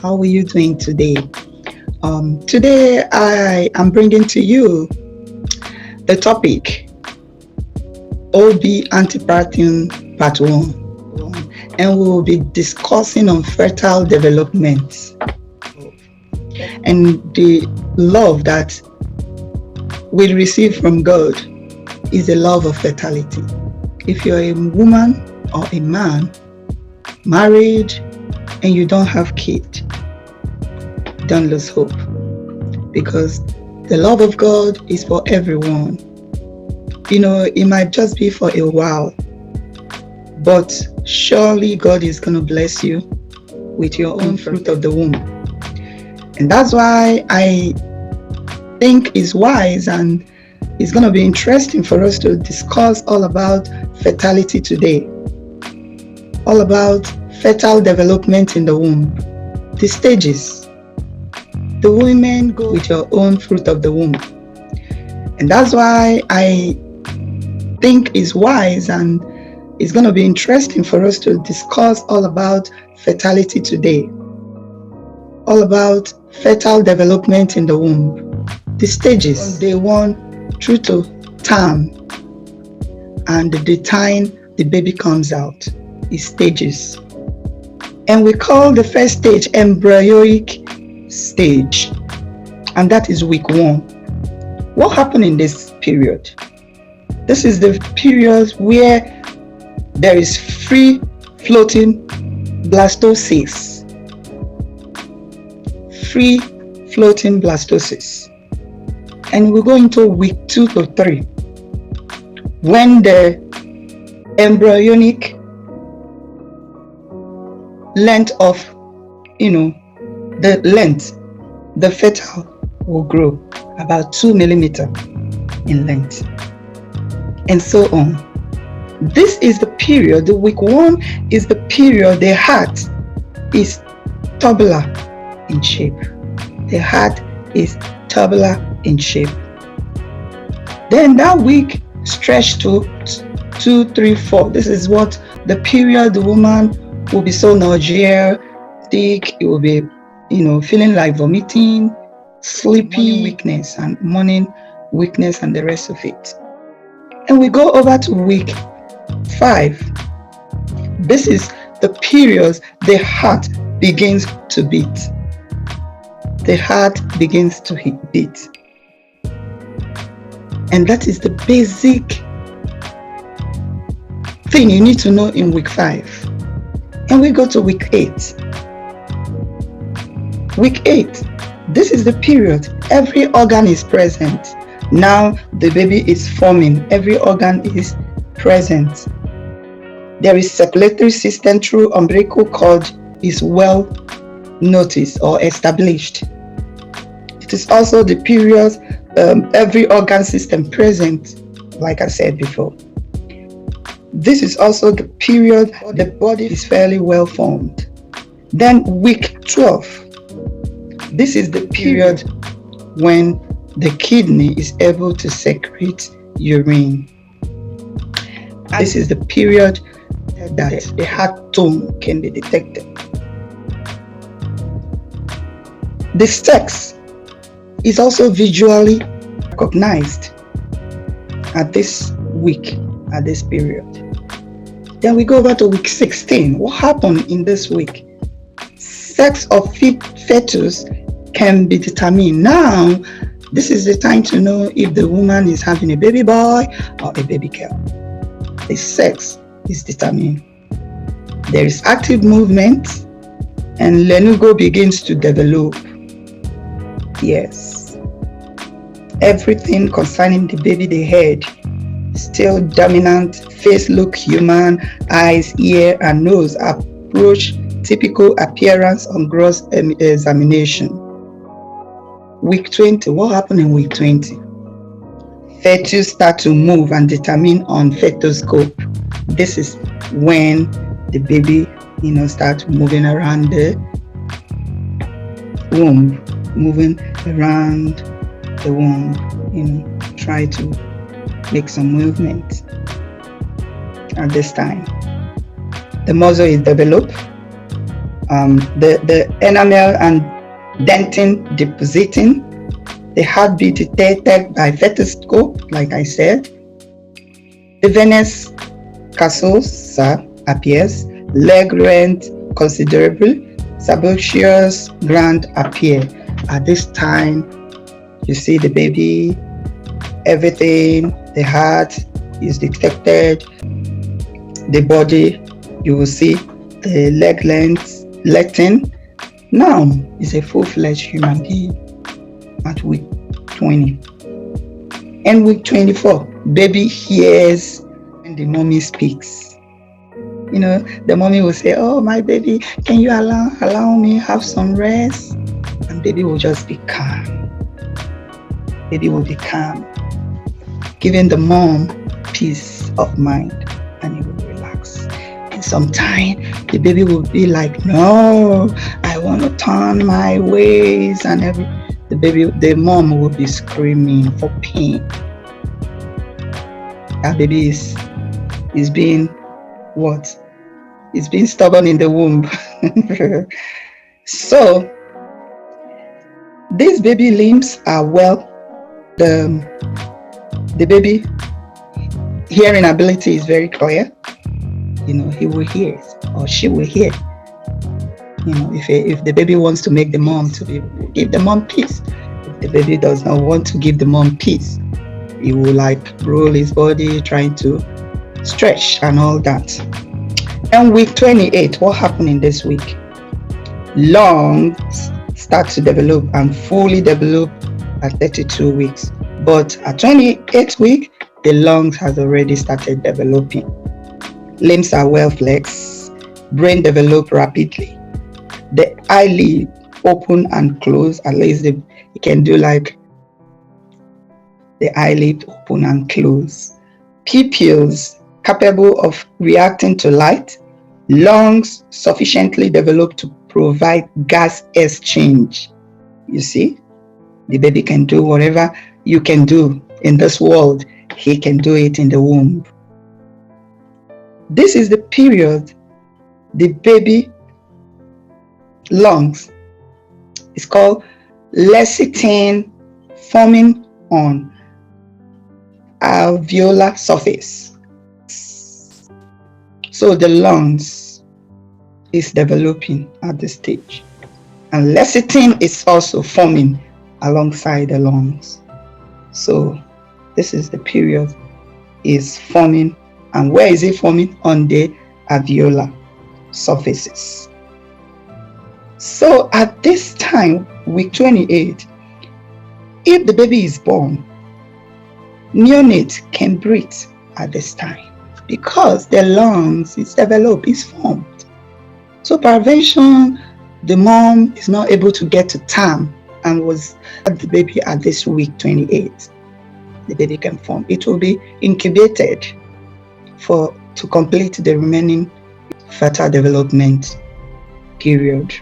How are you doing today? Today I am bringing to you the topic OB Antepartum Part 1, and we will be discussing on fetal development and the love that we receive from God is the love of fertility. If you're a woman or a man married and you don't have kids, don't lose hope, because the love of God is for everyone. It might just be for a while, but surely God is going to bless you with your own fruit of the womb. And that's why I think it's wise and it's going to be interesting for us to discuss all about fertility today, all about fetal development in the womb, the stages. The women go with your own fruit of the womb. And that's why I think it's wise and it's going to be interesting for us to discuss all about fertility today, all about fetal development in the womb, the stages, day 1 through to term, and the time the baby comes out is stages. And we call the first stage embryonic stage, and that is week 1. What happened in this period? This is the period where there is free floating blastocysts. Free floating blastocysts. And we go into week 2 to 3 when the embryonic length of the fetal will grow about 2 millimeters in length, and so on. This is the period, the week 1 is the period the heart is tubular in shape. The heart is tubular in shape. Then that week stretched to 2, 3, 4. This is what the period the woman will be so nauseous, thick, it will be, feeling like vomiting, sleepy, weakness, and morning weakness, and the rest of it. And we go over to week 5. This is the period the heart begins to beat. The heart begins to beat. And that is the basic thing you need to know in week 5. And we go to week 8. Week 8, this is the period every organ is present. Now the baby is forming, every organ is present. There is circulatory system through umbilical cord is well noticed or established. It is also the period every organ system present, like I said before. This is also the period the body is fairly well formed. Then week 12. This is the period when the kidney is able to secrete urine. This is the period that the heart tone can be detected. The sex is also visually recognized at this week, at this period. Then we go over to week 16. What happened in this week? Sex of fetus can be determined. Now, this is the time to know if the woman is having a baby boy or a baby girl. The sex is determined. There is active movement and lanugo begins to develop. Yes. Everything concerning the baby, the head, still dominant, face look human, eyes, ear, and nose approach typical appearance on gross examination. Week 20, what happened in week 20? Fetus start to move and determine on fetoscope. This is when the baby, starts moving around the womb, try to make some movement at this time. The muzzle is developed the enamel and dentin depositing, the heartbeat detected by stethoscope, like I said, the venous casosa appears, leg length considerable, sebaceous gland appear. At this time, you see the baby, everything, the heart is detected, the body, you will see the leg length lengthen. Now is a full-fledged human being at week 20. And week 24, baby hears when the mommy speaks. You know, the mommy will say, "Oh, my baby, can you allow me have some rest?" And baby will just be calm. Baby will be calm, giving the mom peace of mind, and he will relax. And sometimes the baby will be like, "No, I want to turn my ways," and the mom will be screaming for pain. That baby is being what? It's being stubborn in the womb. So these baby limbs are well. The baby hearing ability is very clear. You know, he will hear or she will hear. You know, if the baby wants to make the mom give the mom peace. If the baby does not want to give the mom peace, he will like roll his body, trying to stretch and all that. And week 28, what happened in this week? Lungs start to develop and fully develop at 32 weeks. But at 28 week, the lungs has already started developing. Limbs are well flexed. Brain develop rapidly. The eyelid open and close. At least you can do like the eyelid open and close. Pupils capable of reacting to light. Lungs sufficiently developed to provide gas exchange. You see, the baby can do whatever you can do in this world. He can do it in the womb. This is the period the baby lungs is called lecithin forming on alveolar surface. So the lungs is developing at this stage, and lecithin is also forming alongside the lungs. So this is the period is forming. And where is it forming? On the alveolar surfaces. So at this time, week 28, if the baby is born, neonate can breathe at this time because the lungs is developed, is formed. So prevention, the mom is not able to get to term and was at the baby at this week 28. The baby can form. It will be incubated to complete the remaining fetal development period.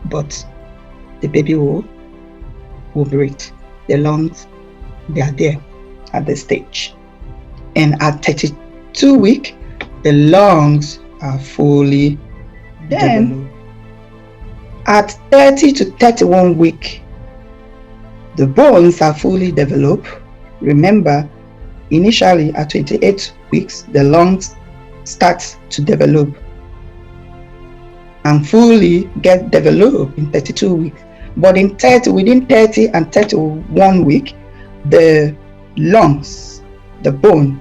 But the baby will breathe. The lungs, they are there at this stage. And at 32 weeks, the lungs are fully developed. At 30 to 31 weeks, the bones are fully developed. Remember, initially at 28 weeks, the lungs start to develop and fully get developed in 32 weeks. But within 30 and 31 weeks, the lungs, the bone,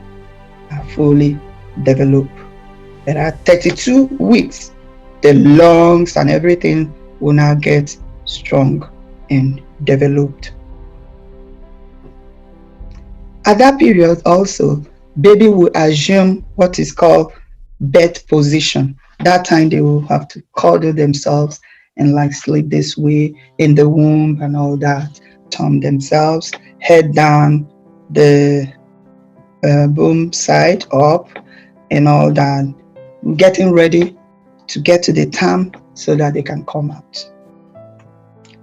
are fully developed. But at 32 weeks, the lungs and everything will now get strong and developed. At that period also, baby will assume what is called birth position. That time they will have to cuddle themselves and like sleep this way in the womb and all that. Turn themselves, head down, the boom side up and all that. Getting ready to get to the term so that they can come out.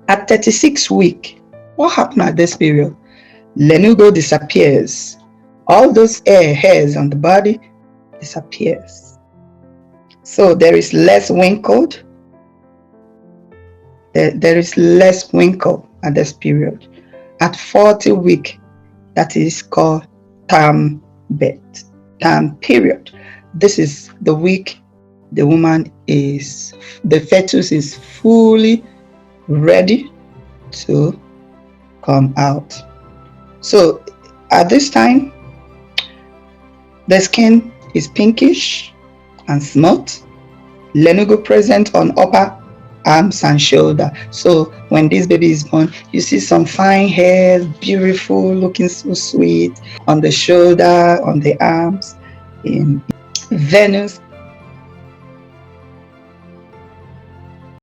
At 36 weeks, what happened at this period? Lanugo disappears. All those hairs on the body disappears. So there is less wrinkled, there is less wrinkle at this period. At 40 week, that is called term birth, term period. This is the week the fetus is fully ready to come out. So at this time, the skin is pinkish and smooth, lanugo present on upper arms and shoulder. So when this baby is born, you see some fine hair, beautiful, looking so sweet on the shoulder, on the arms. In Venus